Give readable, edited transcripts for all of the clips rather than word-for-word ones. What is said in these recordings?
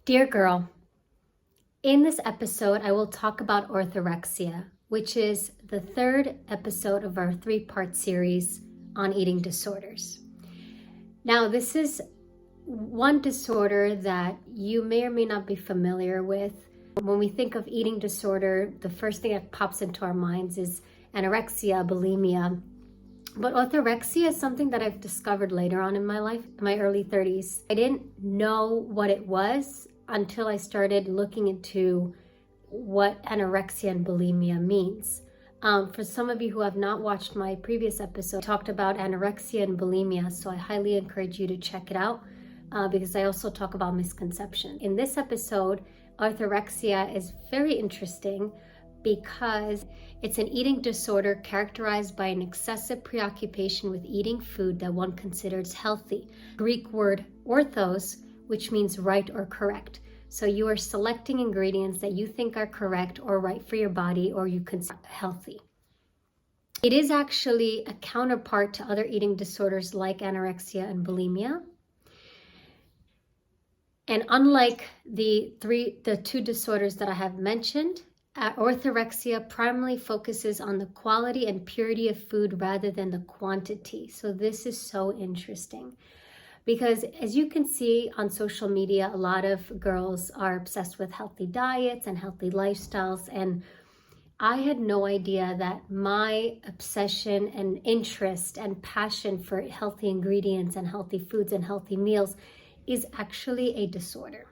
Dear girl, in this episode, I will talk about orthorexia, which is the third episode of our three-part series on eating disorders. Now, this is one disorder that you may or may not be familiar with. When we think of eating disorder, the first thing that pops into our minds is anorexia, bulimia. But orthorexia is something that I've discovered later on in my life, in my early 30s. I didn't know what it was until I started looking into what anorexia and bulimia means. For some of you who have not watched my previous episode, I talked about anorexia and bulimia, so I highly encourage you to check it out because I also talk about misconception. In this episode, orthorexia is very interesting because it's an eating disorder characterized by an excessive preoccupation with eating food that one considers healthy. Greek word orthos, which means right or correct. So you are selecting ingredients that you think are correct or right for your body or you consider healthy. It is actually a counterpart to other eating disorders like anorexia and bulimia. And unlike the two disorders that I have mentioned, orthorexia primarily focuses on the quality and purity of food rather than the quantity. So this is so interesting because as you can see on social media, a lot of girls are obsessed with healthy diets and healthy lifestyles. And I had no idea that my obsession and interest and passion for healthy ingredients and healthy foods and healthy meals is actually a disorder.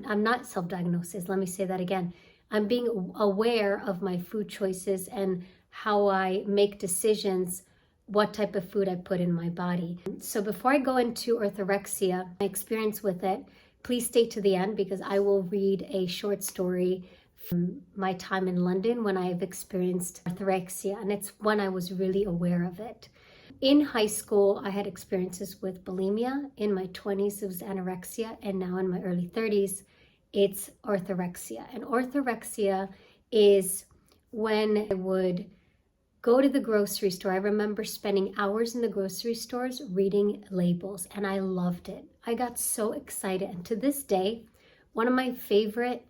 I'm not self-diagnosed. Let me say that again. I'm being aware of my food choices and how I make decisions, what type of food I put in my body. So before I go into orthorexia, my experience with it, please stay to the end because I will read a short story from my time in London when I've experienced orthorexia, and it's when I was really aware of it. In high school, I had experiences with bulimia. In my 20s, it was anorexia, and now in my early 30s, it's orthorexia. And orthorexia is when I would go to the grocery store. I remember spending hours in the grocery stores reading labels, and I loved it. I got so excited. And to this day, one of my favorite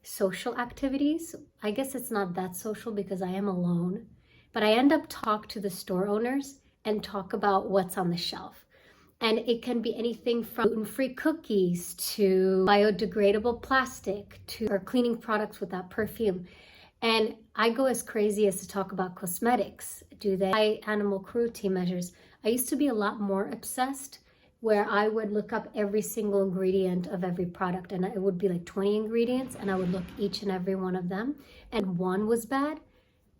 social activities, I guess it's not that social because I am alone, but I end up talk to the store owners and talk about what's on the shelf. And it can be anything from gluten-free cookies to biodegradable plastic to or cleaning products without perfume. And I go as crazy as to talk about cosmetics. Do they apply animal cruelty measures? I used to be a lot more obsessed where I would look up every single ingredient of every product, and it would be like 20 ingredients, and I would look each and every one of them. And one was bad,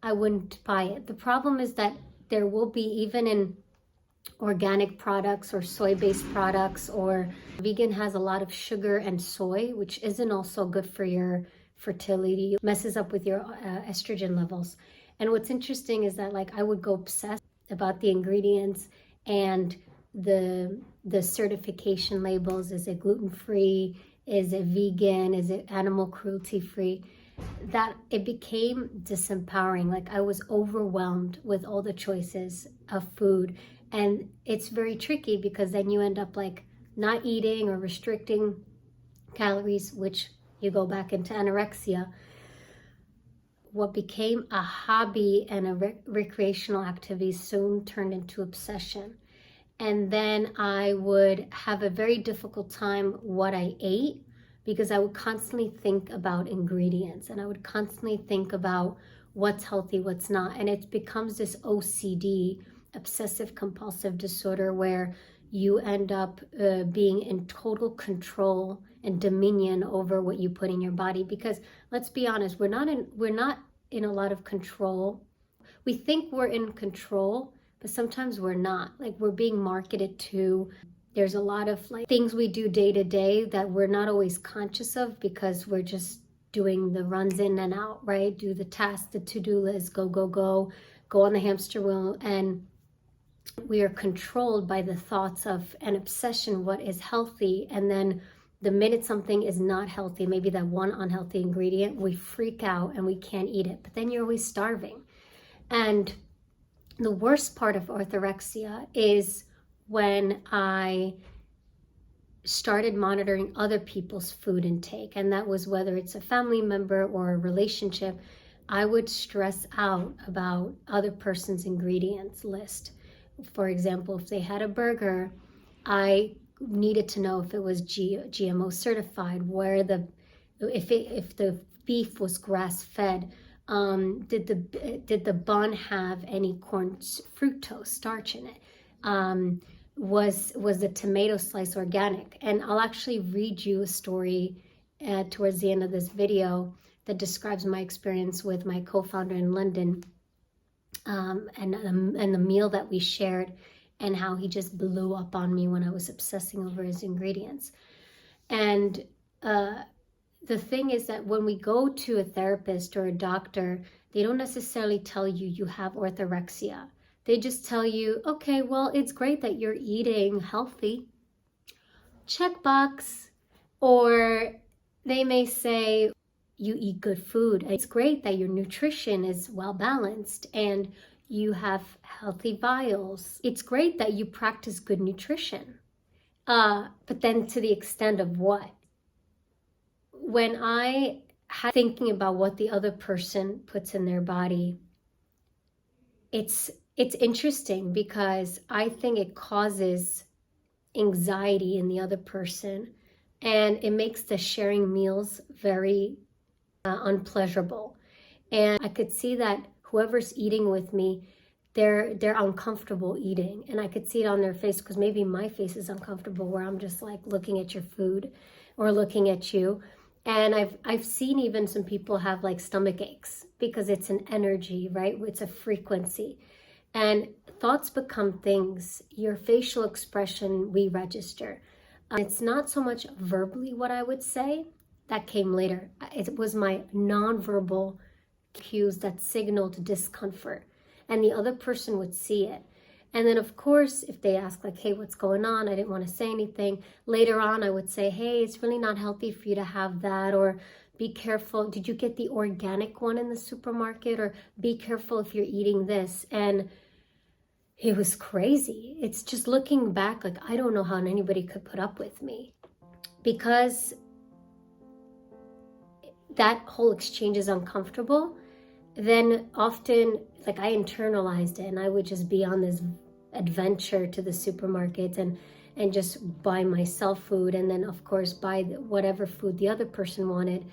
I wouldn't buy it. The problem is that there will be, even in organic products or soy-based products, or vegan has a lot of sugar and soy, which isn't also good for your fertility, messes up with your estrogen levels. And what's interesting is that I would go obsessed about the ingredients and the certification labels. Is it gluten-free? Is it vegan? Is it animal cruelty-free? That it became disempowering. I was overwhelmed with all the choices of food. And it's very tricky because then you end up not eating or restricting calories, which you go back into anorexia. What became a hobby and a recreational activity soon turned into obsession. And then I would have a very difficult time what I ate because I would constantly think about ingredients and I would constantly think about what's healthy, what's not. And it becomes this OCD, obsessive compulsive disorder, where you end up being in total control and dominion over what you put in your body. Because let's be honest, we're not in a lot of control. We think we're in control, but sometimes we're not. We're being marketed to. There's a lot of things we do day to day that we're not always conscious of because we're just doing the runs in and out, right? Do the task, the to-do list, go on the hamster wheel. And we are controlled by the thoughts of an obsession, what is healthy. And then the minute something is not healthy, maybe that one unhealthy ingredient, we freak out and we can't eat it. But then you're always starving. And the worst part of orthorexia is when I started monitoring other people's food intake, and that was whether it's a family member or a relationship, I would stress out about other person's ingredients list. For example, if they had a burger, I needed to know if it was GMO certified, if the beef was grass fed, did the bun have any corn fructose starch in it? Was the tomato slice organic? And I'll actually read you a story towards the end of this video that describes my experience with my co-founder in London, and the meal that we shared, and how he just blew up on me when I was obsessing over his ingredients. And the thing is that when we go to a therapist or a doctor, they don't necessarily tell you you have orthorexia. They just tell you, okay, well, it's great that you're eating healthy. Checkbox. Or they may say, you eat good food. It's great that your nutrition is well balanced and you have healthy vials. It's great that you practice good nutrition. But then to the extent of what? When I had thinking about what the other person puts in their body, it's interesting because I think it causes anxiety in the other person, and it makes the sharing meals very unpleasurable. And I could see that whoever's eating with me, they're uncomfortable eating, and I could see it on their face, because maybe my face is uncomfortable where I'm just like looking at your food or looking at you. And I've seen even some people have like stomach aches because it's an energy, right? It's a frequency. And thoughts become things. Your facial expression, we register. It's not so much verbally what I would say. That came later. It was my nonverbal cues that signaled discomfort. And the other person would see it. And then, of course, if they ask like, hey, what's going on? I didn't want to say anything. Later on, I would say, hey, it's really not healthy for you to have that. Or be careful. Did you get the organic one in the supermarket? Or be careful if you're eating this. And it was crazy. It's just looking back, like, I don't know how anybody could put up with me. Because that whole exchange is uncomfortable. Then often, like, I internalized it, and I would just be on this adventure to the supermarkets and just buy myself food, and then of course buy whatever food the other person wanted.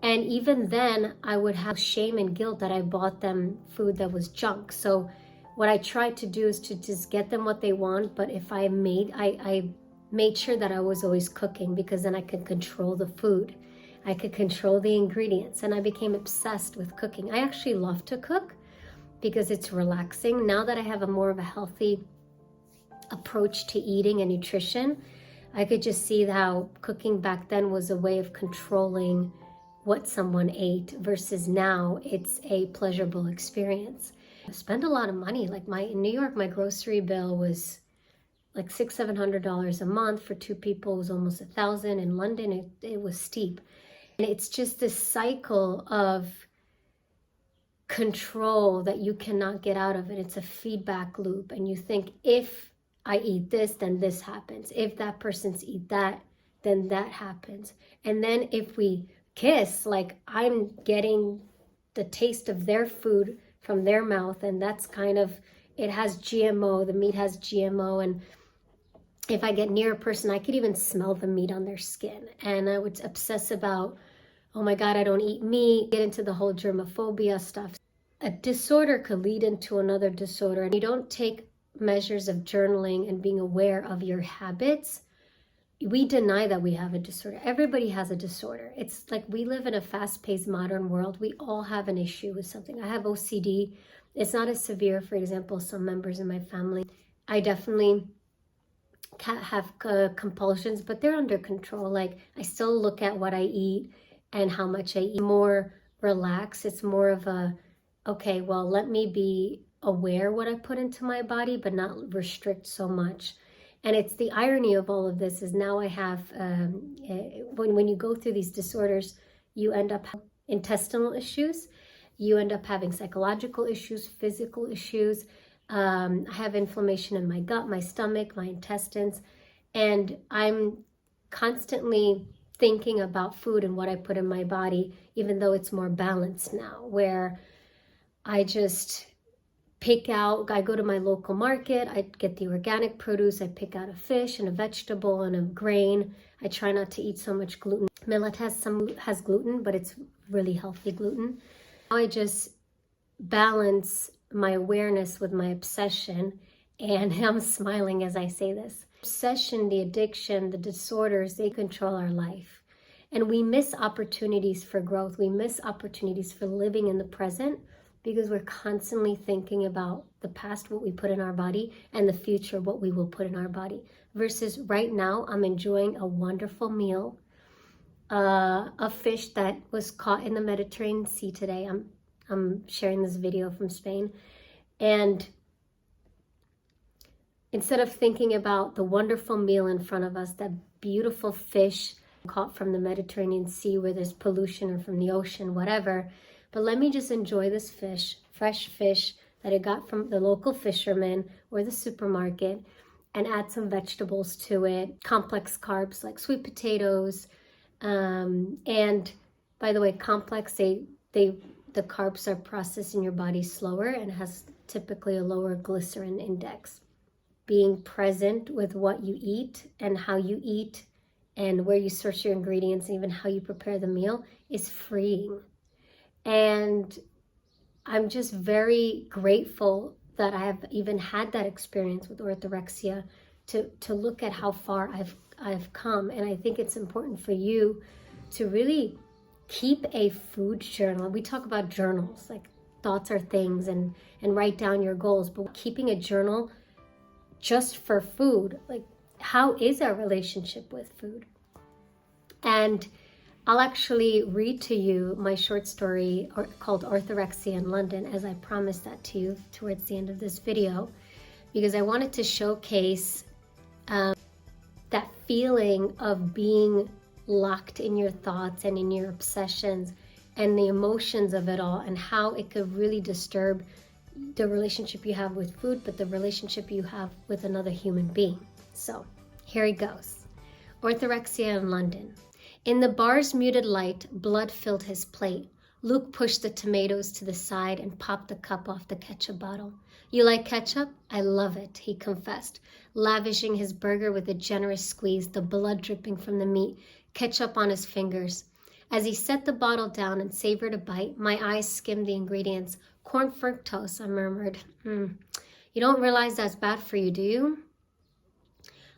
And even then I would have shame and guilt that I bought them food that was junk. So what I tried to do is to just get them what they want, but if I made sure that I was always cooking, because then I could control the food. I could control the ingredients, and I became obsessed with cooking. I actually love to cook because it's relaxing. Now that I have a more of a healthy approach to eating and nutrition, I could just see how cooking back then was a way of controlling what someone ate, versus now it's a pleasurable experience. I spend a lot of money. Like in New York, my grocery bill was like $600-700 a month. For two people, it was almost $1,000. In London, it was steep. And it's just this cycle of control that you cannot get out of it. It's a feedback loop. And you think, if I eat this, then this happens. If that person's eat that, then that happens. And then if we kiss, like, I'm getting the taste of their food from their mouth. And that's kind of, it has GMO, the meat has GMO. And if I get near a person, I could even smell the meat on their skin. And I would obsess about, oh my God, I don't eat meat, get into the whole germophobia stuff. A disorder could lead into another disorder. And you don't take measures of journaling and being aware of your habits, we deny that we have a disorder. Everybody has a disorder. It's like we live in a fast-paced modern world. We all have an issue with something. I have OCD. It's not as severe, for example, some members in my family. I definitely have compulsions, but they're under control. Like, I still look at what I eat and how much I eat. More relaxed. It's more of a, okay, well, let me be aware what I put into my body, but not restrict so much. And it's the irony of all of this is now I have, when you go through these disorders, you end up having intestinal issues, you end up having psychological issues, physical issues. I have inflammation in my gut, my stomach, my intestines, and I'm constantly thinking about food and what I put in my body, even though it's more balanced now, where I just I go to my local market, I get the organic produce, I pick out a fish and a vegetable and a grain. I try not to eat so much gluten. Millet has gluten, but it's really healthy gluten. Now I just balance my awareness with my obsession, and I'm smiling as I say this. Obsession, the addiction, the disorders, they control our life. And we miss opportunities for growth. We miss opportunities for living in the present because we're constantly thinking about the past, what we put in our body, and the future, what we will put in our body. Versus right now, I'm enjoying a wonderful meal, a fish that was caught in the Mediterranean Sea today. I'm sharing this video from Spain. And instead of thinking about the wonderful meal in front of us, that beautiful fish caught from the Mediterranean Sea where there's pollution or from the ocean, whatever, but let me just enjoy this fish, fresh fish that I got from the local fisherman or the supermarket, and add some vegetables to it, complex carbs like sweet potatoes. And by the way, complex, the carbs are processed in your body slower and has typically a lower glycerin index. Being present with what you eat and how you eat and where you source your ingredients and even how you prepare the meal is freeing. And I'm just very grateful that I have even had that experience with orthorexia to look at how far I've come. And I think it's important for you to really keep a food journal. We talk about journals, like thoughts are things, and write down your goals, but keeping a journal just for food, like how is our relationship with food? And I'll actually read to you my short story called Orthorexia in London, as I promised that to you towards the end of this video, because I wanted to showcase that feeling of being locked in your thoughts and in your obsessions and the emotions of it all, and how it could really disturb the relationship you have with food, but the relationship you have with another human being. So here he goes. Orthorexia in London. In the bar's muted light, blood filled his plate. Luke pushed the tomatoes to the side and popped the cup off the ketchup bottle. You like ketchup? I love it, he confessed, lavishing his burger with a generous squeeze, the blood dripping from the meat, ketchup on his fingers. As he set the bottle down and savored a bite, my eyes skimmed the ingredients. Corn fructose, I murmured. You don't realize that's bad for you, do you?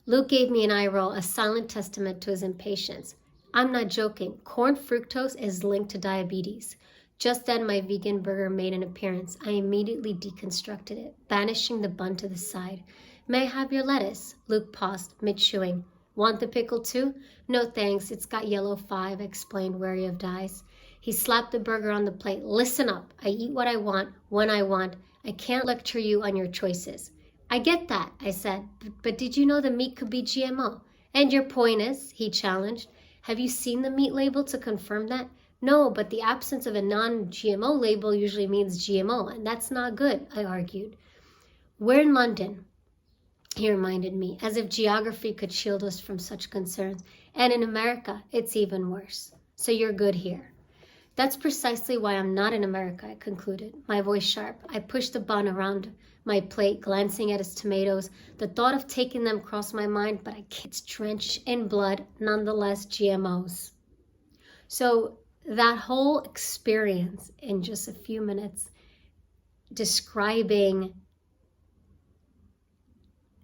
Luke gave me an eye roll, a silent testament to his impatience. I'm not joking. Corn fructose is linked to diabetes. Just then, my vegan burger made an appearance. I immediately deconstructed it, banishing the bun to the side. May I have your lettuce? Luke paused, mid-chewing. Want the pickle too? No thanks, it's got yellow 5, I explained, wary of dyes. He slapped the burger on the plate. Listen up. I eat what I want, when I want. I can't lecture you on your choices. I get that, I said, but did you know the meat could be GMO? And your point is, he challenged. Have you seen the meat label to confirm that? No, but the absence of a non-GMO label usually means GMO, and that's not good, I argued. We're in London, he reminded me, as if geography could shield us from such concerns. And in America, it's even worse. So you're good here. That's precisely why I'm not in America, I concluded, my voice sharp. I pushed the bun around my plate, glancing at his tomatoes. The thought of taking them crossed my mind, but I can't. Drenched in blood, nonetheless GMOs. So that whole experience in just a few minutes, describing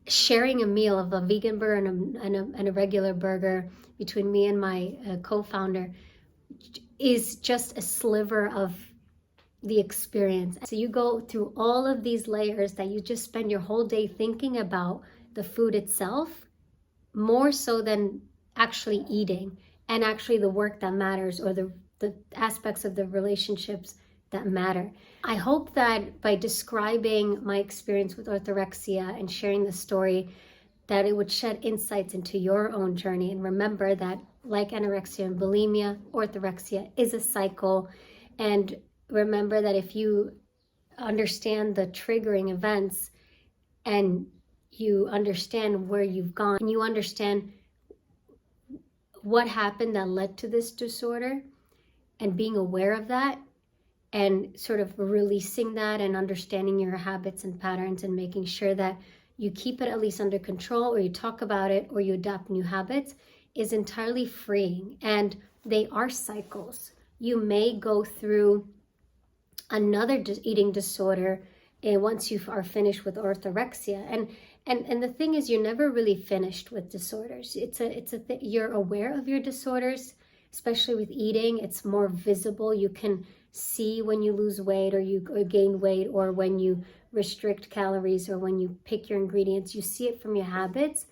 sharing a meal of a vegan burger and a regular burger between me and my co-founder, is just a sliver of the experience. So you go through all of these layers that you just spend your whole day thinking about the food itself, more so than actually eating and actually the work that matters, or the aspects of the relationships that matter. I hope that by describing my experience with orthorexia and sharing the story, that it would shed insights into your own journey. And remember that, like anorexia and bulimia, orthorexia is a cycle. And remember that if you understand the triggering events and you understand where you've gone and you understand what happened that led to this disorder, and being aware of that, and sort of releasing that and understanding your habits and patterns and making sure that you keep it at least under control, or you talk about it, or you adopt new habits, is entirely freeing. And they are cycles. You may go through another eating disorder once you are finished with orthorexia. And the thing is, you're never really finished with disorders. You're aware of your disorders, especially with eating. It's more visible. You can see when you lose weight, or you gain weight, or when you restrict calories, or when you pick your ingredients. You see it from your habits.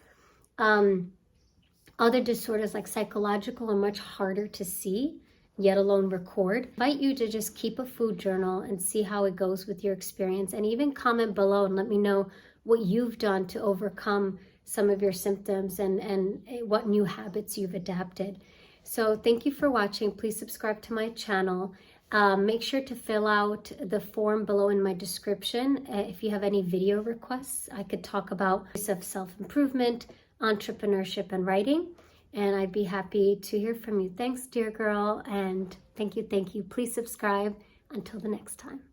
Other disorders like psychological are much harder to see, yet alone record. I invite you to just keep a food journal and see how it goes with your experience, and even comment below and let me know what you've done to overcome some of your symptoms and what new habits you've adapted. So thank you for watching. Please subscribe to my channel. Make sure to fill out the form below in my description. If you have any video requests, I could talk about self-improvement, entrepreneurship, and writing, and I'd be happy to hear from you. Thanks, dear girl, and thank you. Please subscribe. Until the next time.